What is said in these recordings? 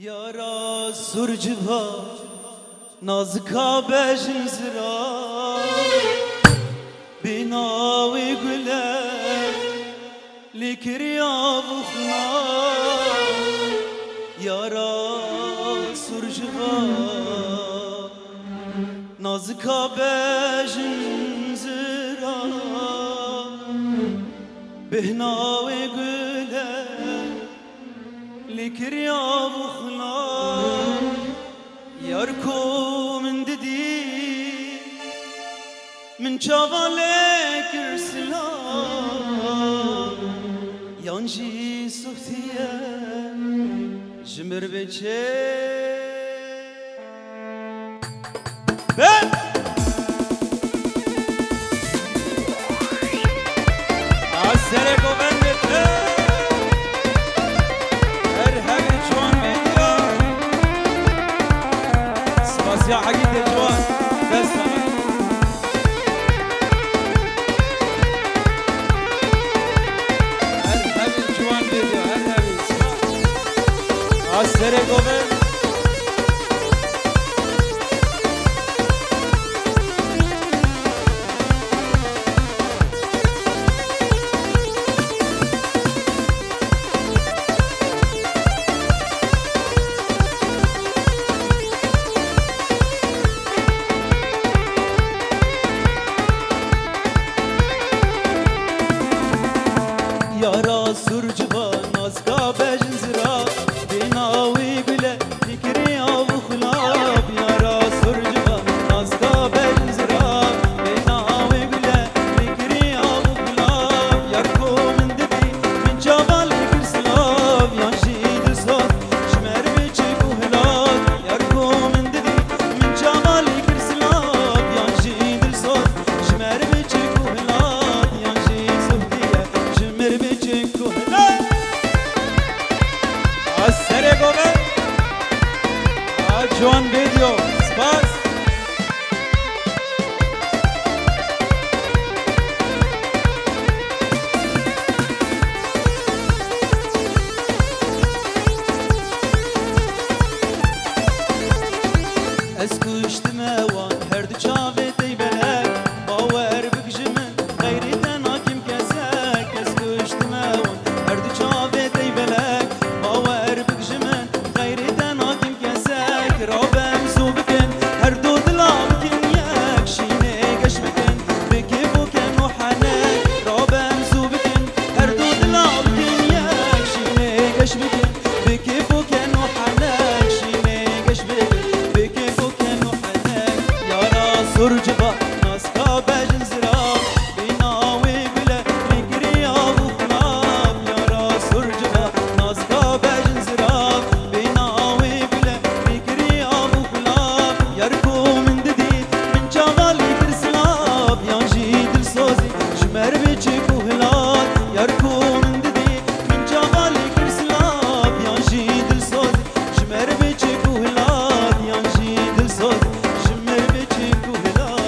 Yara surciva nazka bejin zira binavi güle likriya vukhna Yara surciva nazka bejin zira binavi güle likriya vukhna Yarko min dedi min çavalek irsila Yanji suftiye jimir beçe Ben Asere govendete يا حقيقة يا جوان بس هرهبي جوان فيديو هرهبي عالسري قوبل Yara surciva nazka bejin zira binavi güle likriya vukhlab Yara surciva nazka bejin zira binavi güle likriya vukhlab Yarko min dedi min caval kirslav Yanji dilsot şmer beçi kuhlab Yarko min dedi min caval kirslav Yanji dilsot şmer beçi kuhlab Yanji suftiye şmer Asere gobe Joan video Spas Eskuştum evan her du çave deybelek Baver bükjümün gayriden hakim kesek Eskuştum evan her du çave deybelek Baver bükjümün gayriden hakim kesek Rabem zubikin her du dilabkin yek Şine geçmekin beki buken uhanek Rabem zubikin her du dilabkin yek Şine geçmekin beki buken uhanek Şine geçmekin beki buken uhanek Yara surciva nazka bejin zira binavi güle likriya vukhlab Yara surciva nazka bejin zira binavi güle likriya vukhlab Yarko min dedi min çaval kirslav Yanji dilsozi şmer beçi kuhlab Yarko min dedi min çaval kirslav Yanji dilsozi şmer beçi kuhlab Yanji dilsozi şmer beçi kuhlab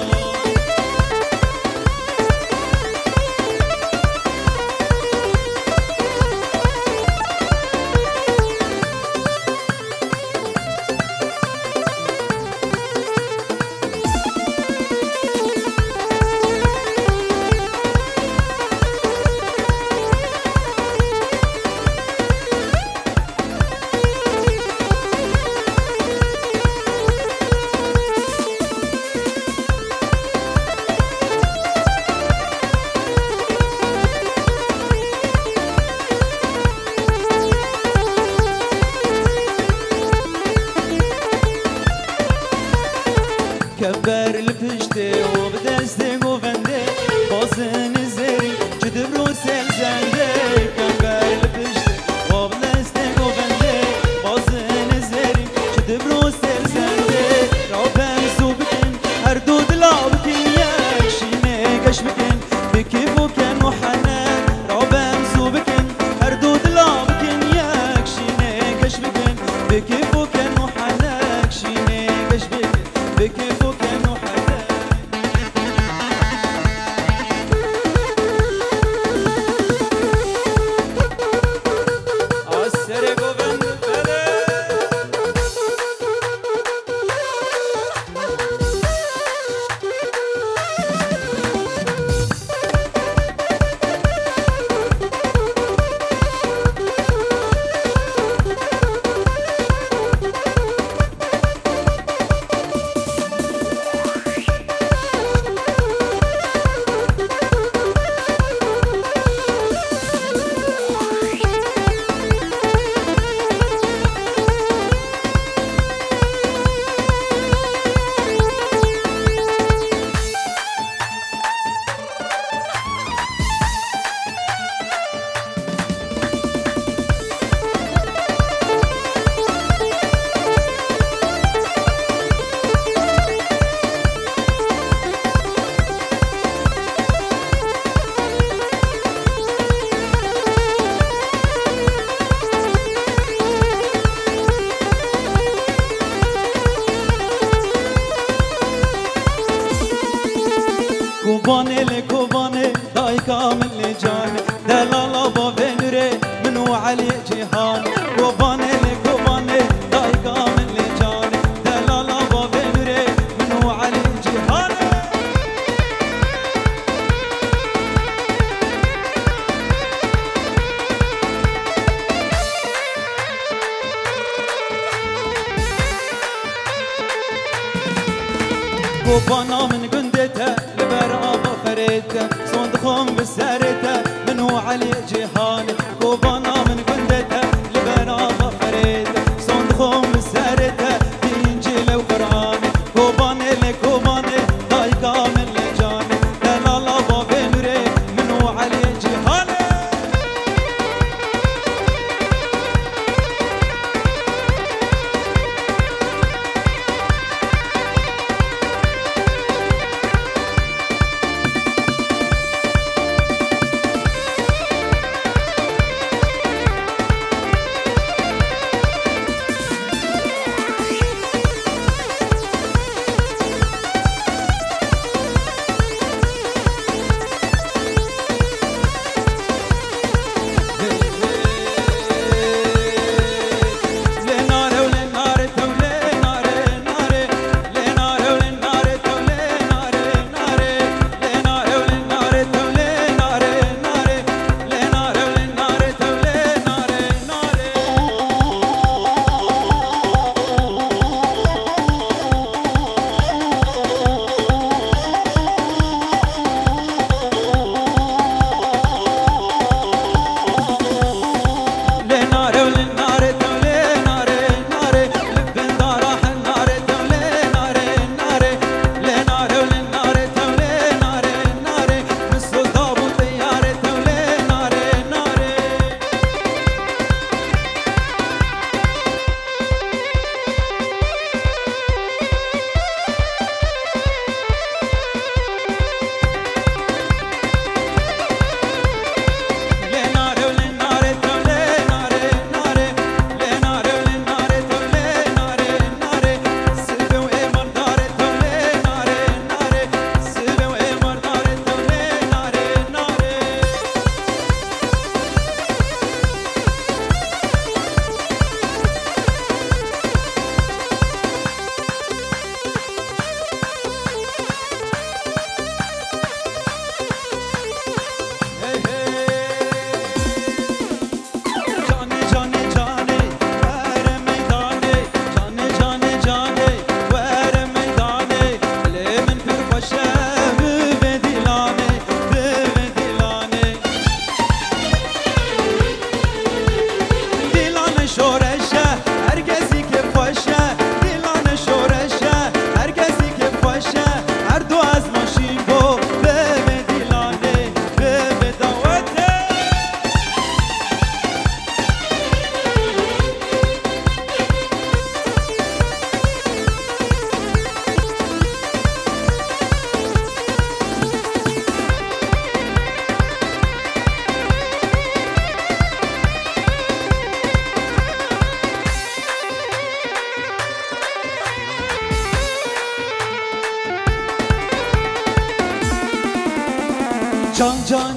Keber lipişte o bedeste govende Bazın izleri cidibru selzende Keber lipişte o bedeste govende Bazın izleri cidibru selzende Rabem zubikin her du dilabkin yek Şine geçmekin beki buken uhanek Rabem zubikin her du dilabkin yek Şine geçmekin beki buken uhanek Şine geçmekin beki buken uhanek Asere govende جهان قوبانه لقوبانه دایگا من لجانه دلالا باب نوره منو علی جهانه قوبانا من قندته لبر آبا فريته صندخهم بسرته منو علي جهانه قوبانا من قندته لبر آبا فريته صندخهم بسرته إنجيل وقرآنه قوبانه لقوبانه دايقا من لجانه دلالا باب نوره منو علي جهانه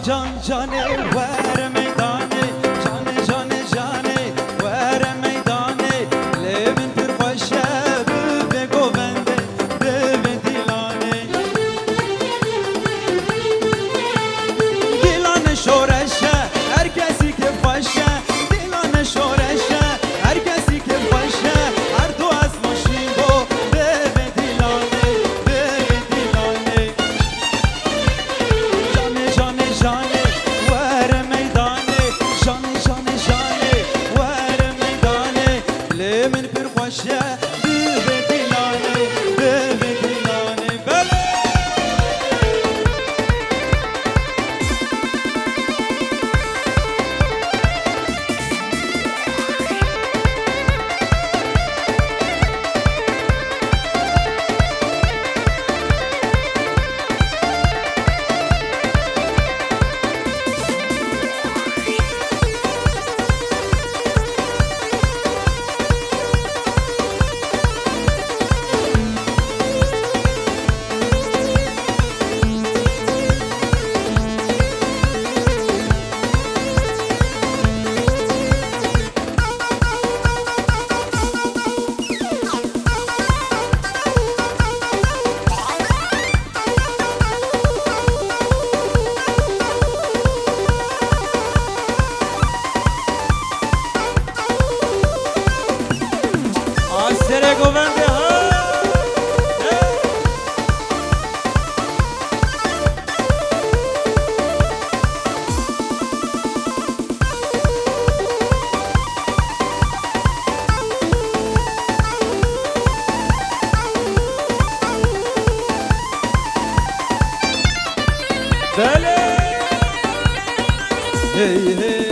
Can cane ver meydane cane cane ver meydane levin pür paşa be govende be dilane dilane şoreşe herkesi ki paşa dilane şoreşe herkesi ki paşa ardu az maşingo be dilane cane ver meydane cane ver meydane lemin pür paşa be dilane bele سر گونده ها بله هی هی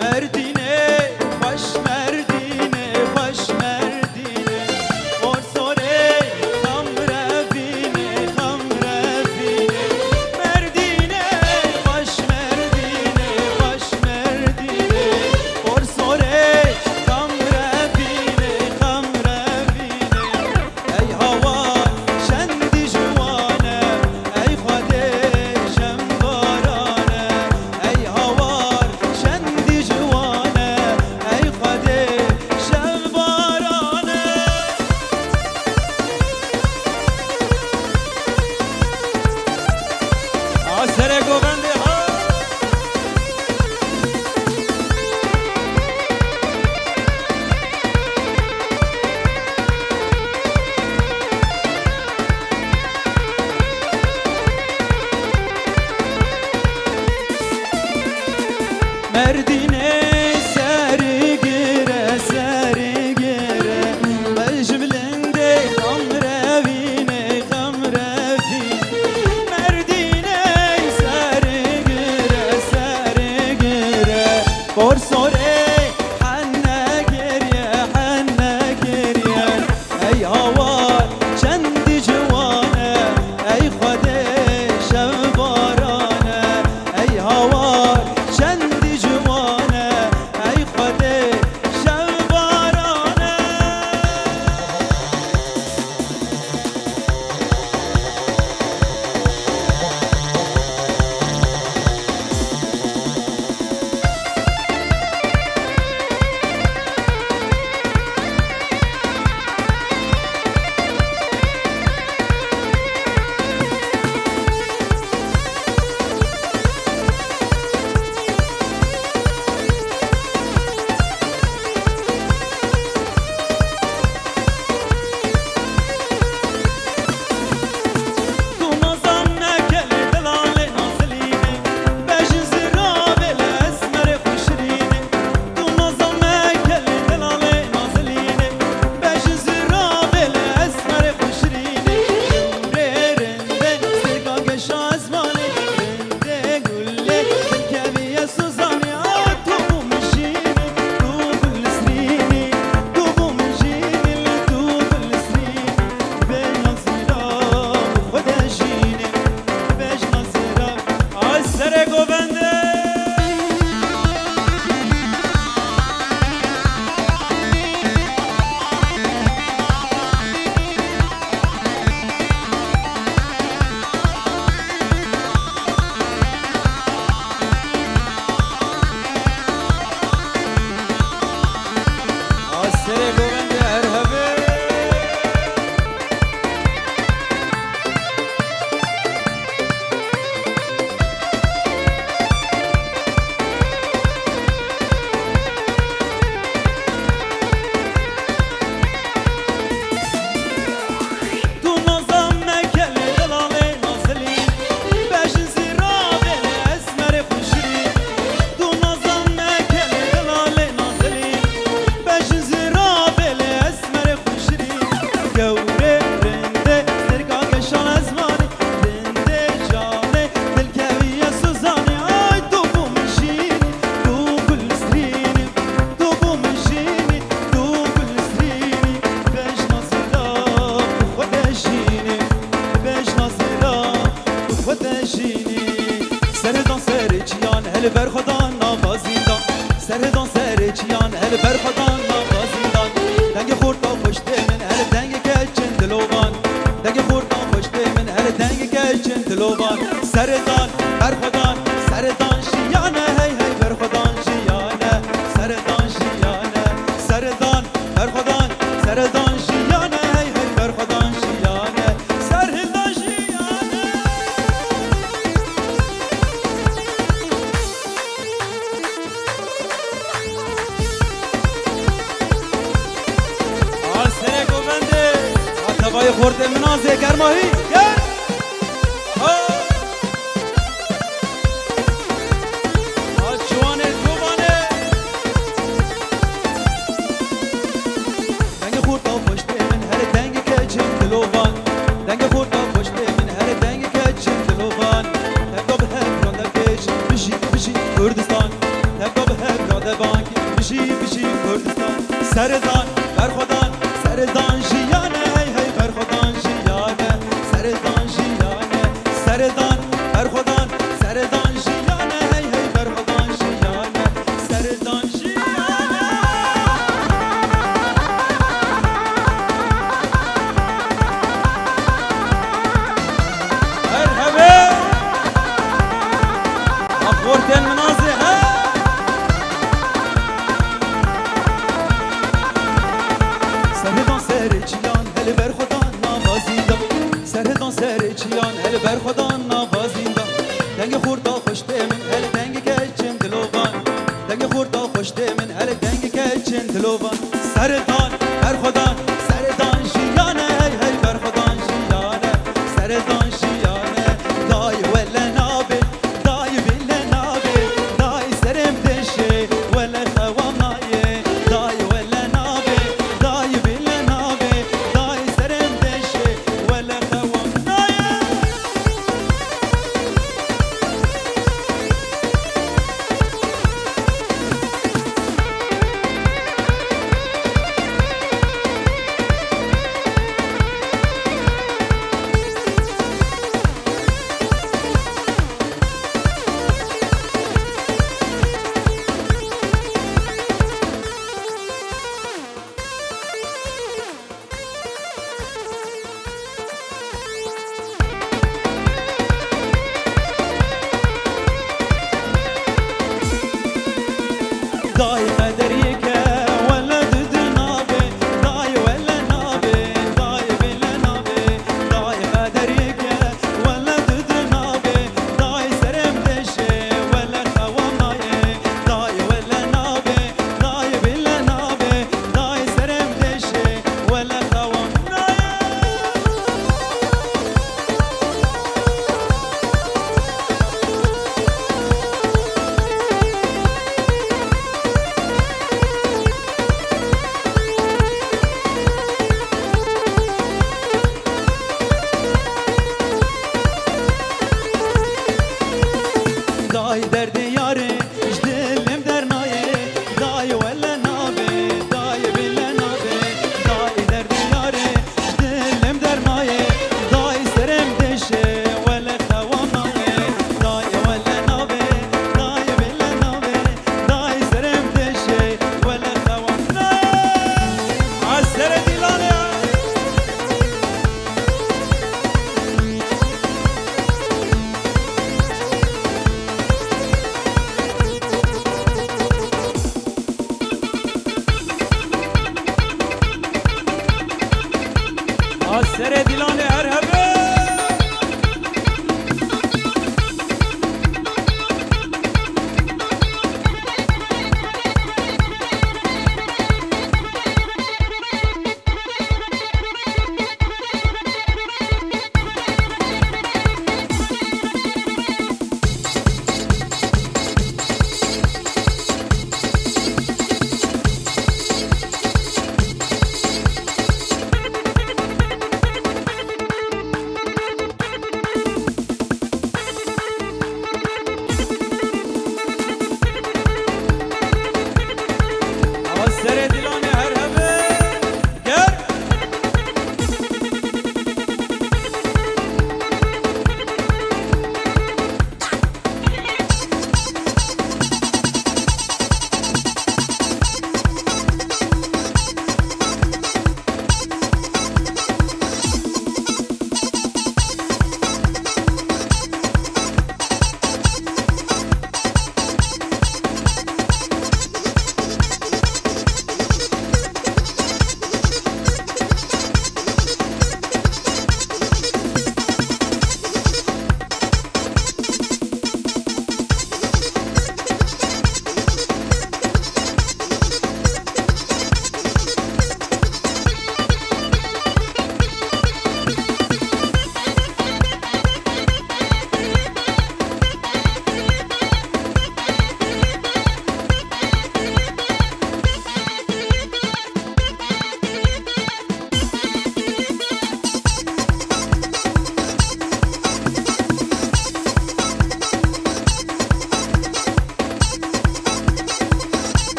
مردینه خوش مردینه خوش مردینه قرصوره خم روینه خم روینه مردینه خوش مردینه خوش مردینه قرصوره خم روینه خم روینه ای هوا شندی جوانه ای خاده جنبارانه ای هوار شندی جوانه ای خاده جنبارانه آسر گونده ها مردینه سری گره سری گره بجبلنده خم روینه خم روینه مردینه سری گره قرصوره حنه گریه ای هوار چندی جوانه ای خاده شبارانه ای هوار چندی جوانه ای خاده شبارانه هل بر خدا نوازیدان سردان سر چیان هل بر خدا نوازیدان دنگ خورد با خوشت من هل دنگ کچن دلوان دنگ خورد با خوشت من هل دنگ کچن دلوان سردان بر خدا سردان شیانه هی هی بر خدا شیانه سردان شیانه سردان بر خدا سردان شیانه هی هی بر خدا شیانه سردان شیانه هوای خورده منازه گرماهی گر جوانه جوانه دنگ خورده پشت من هر دنگ که چم دلوان دنگ خورده پشت من هر دنگ که چم دلوان تبدا به هر راده پیش بشی کردستان تبدا به هر راده بانک بشی کردستان سردان برخودان سردان جیانه هی برخودان جیانه سردان جیانه سردان برخودان سردان جیانه هی برخودان جیانه سردان جیانه مرحبا اخورت المنازل هل بر خدا نوازیندا دنگ خوردا خوشته من هل دنگ که چند دلوان دنگ خوردا خوشته من هل دنگ که چند دلوان سردان بر خدا سردان جیانه هی بر خدا جیانه سردان جیانه دای ولا نابه دای بل نابه دای سرم دشه ولا خوامایه دای ولا نابه دای بل نابه دای سرم دشه ولا دای قدریه ولا دد نابه دای ولا نابه دای بل نابه دای قدریه ولا دد نابه دای سرم دشه ولا خوامایه دای ولا نابه دای بل نابه دای سرم دشه ولا خوامایه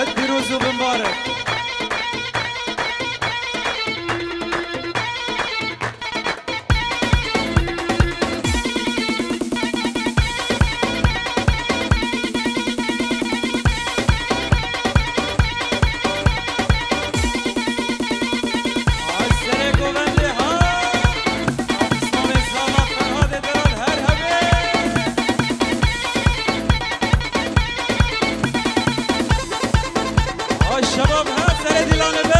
بد پیروز و بمبارک. شباب ها سر دیلانه به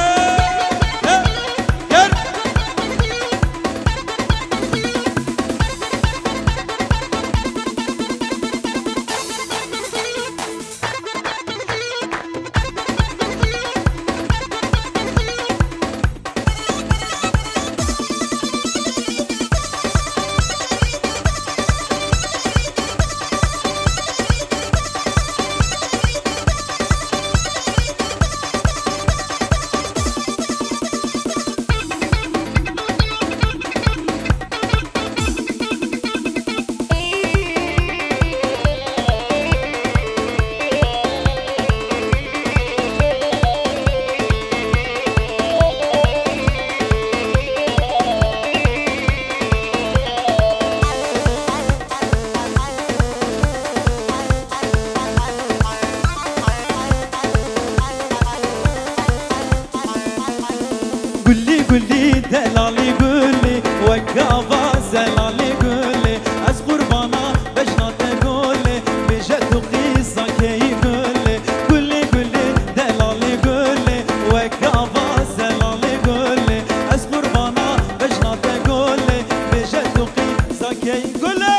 گر قولي قولي دلالي قولي وقافا زلالي قولي از قربانا بجنات قولي بجد قيصة كي قولي قولي قولي دلالي قولي وقافا زلالي قولي از قربانا بجنات قولي بجد قيصة كي قولي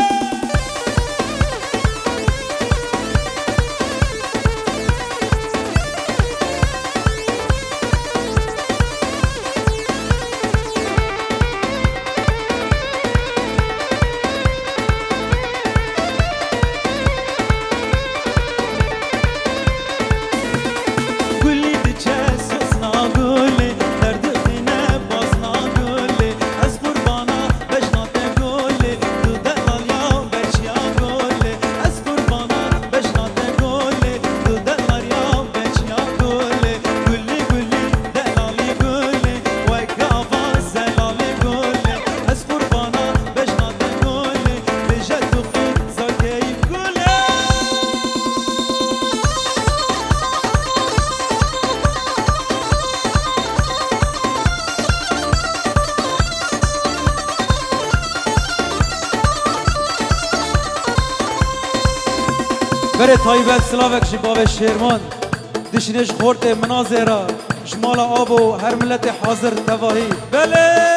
بره تایبت سلاوک شباب شیرمان دشنش خورت مناظره شمال آب و هر ملت حاضر تواهی بله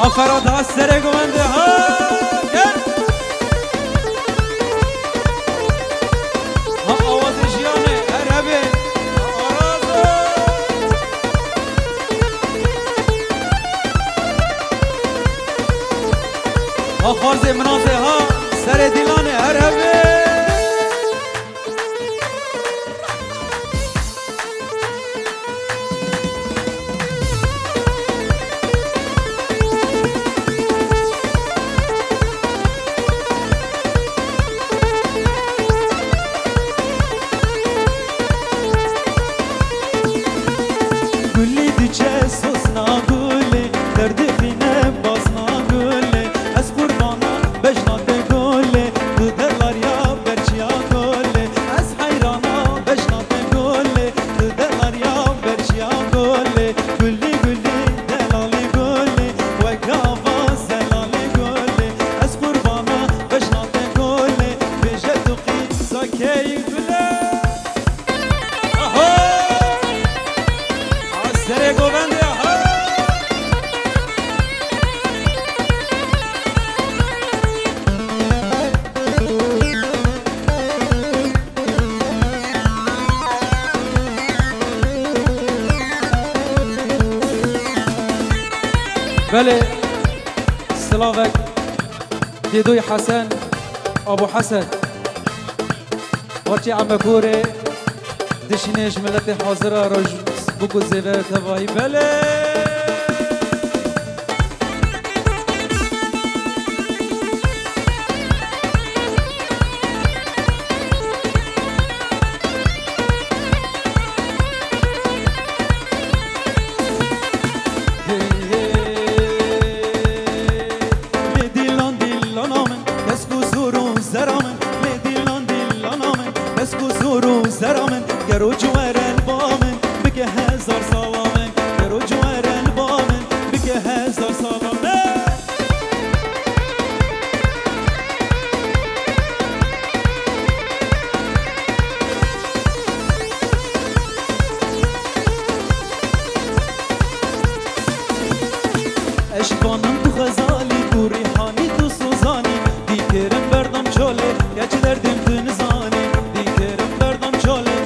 آفراد ها سره گونده ها خارز منازه ها سر دیلان عربه گلی دیچه سوسنا گلی درد بینه بازنا گلی از قربانا بجنات گلی دو دلار یا برچیا گلی از حیرانا بجنات گلی دو دلار یا برچیا گلی گلی گلی دلالی گلی و گاوا زلالی گلی از قربانا بجنات گلی بجد و قیصا کی گلی سر گوونده ها بله سلاوک دیدوی حسن ابو حسن ورچی عمکوره دشینش ملت حاضر راج بگو زیوه تواهی بله گرو جوهرن بامن بگه هزار سلامن گرو جوهرن بامن بگه هزار سلامن اشکانم تو خزالی تو ریحانی تو سوزانی دیگرم بردم چاله گچ دردم تو نزانی دیگرم بردم چاله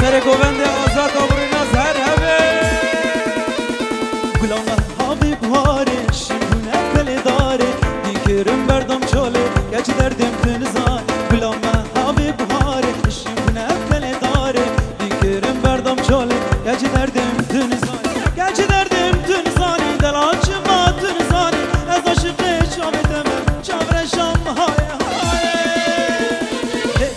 سر گوند آزاد آبروی ناز هر همه گلام هاوی بهاره شیرونه کل داره دیگرم بردم چاله گچ دردم تنزان گلام هاوی بهاره شیرونه کل داره دیگرم بردم چاله گچ دردم تنزان گچ دردم تنزانی دلانچ ما تنزانی از عاشق شامتم چاورشم های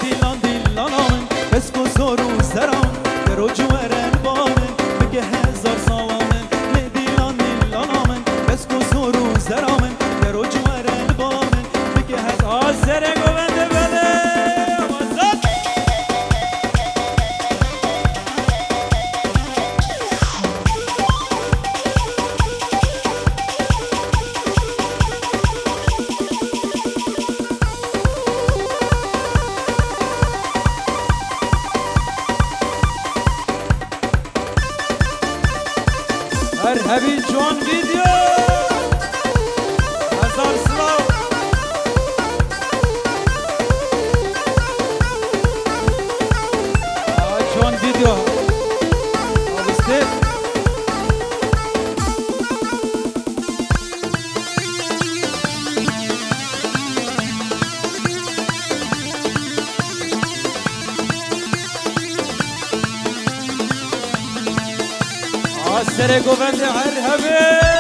دیلان دیلان آمن بسکو سورو سرام گرو جوهرن بامن بگه هزار سلامن دیلان دیلان آمن بسکو سورو سرامن گرو جوهرن بامن بگه هزار سر گوونده بله آمازد هر هبی جوان ویدیو هزار سلام جوان ویدیو آبسته سر گوند هر همه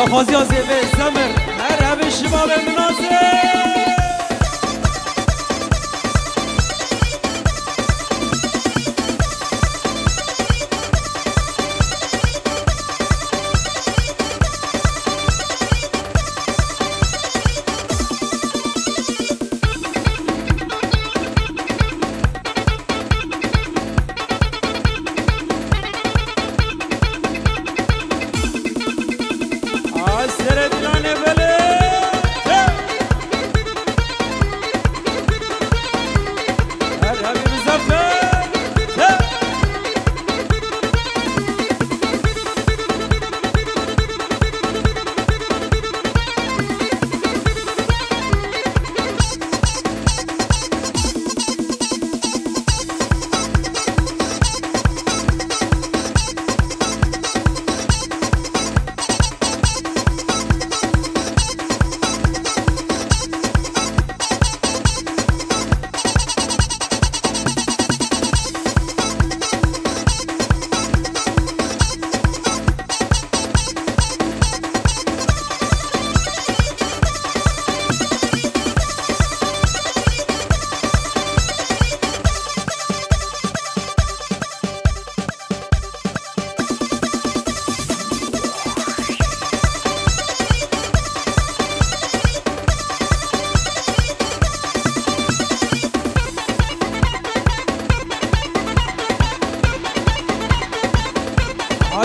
خازی آزیبه زمر هر همه شما به مناسب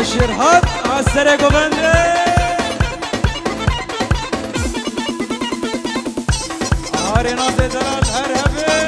شرحات عسر گوبنده آرینا زدرات هر هبه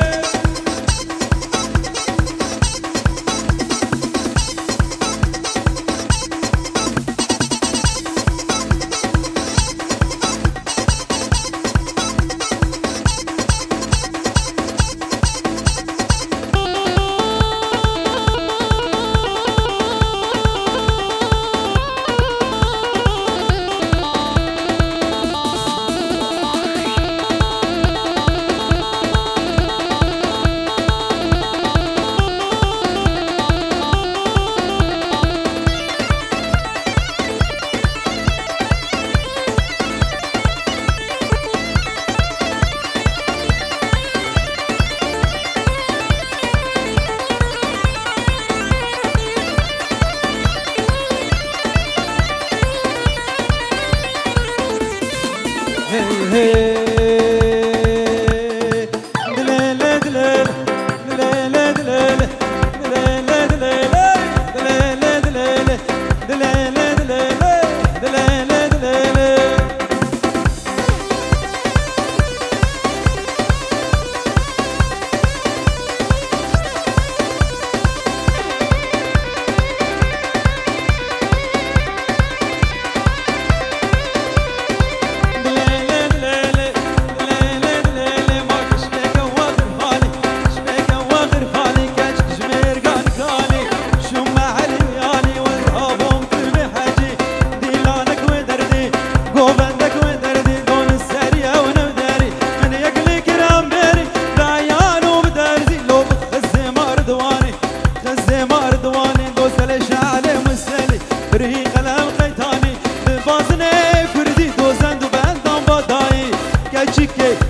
Chique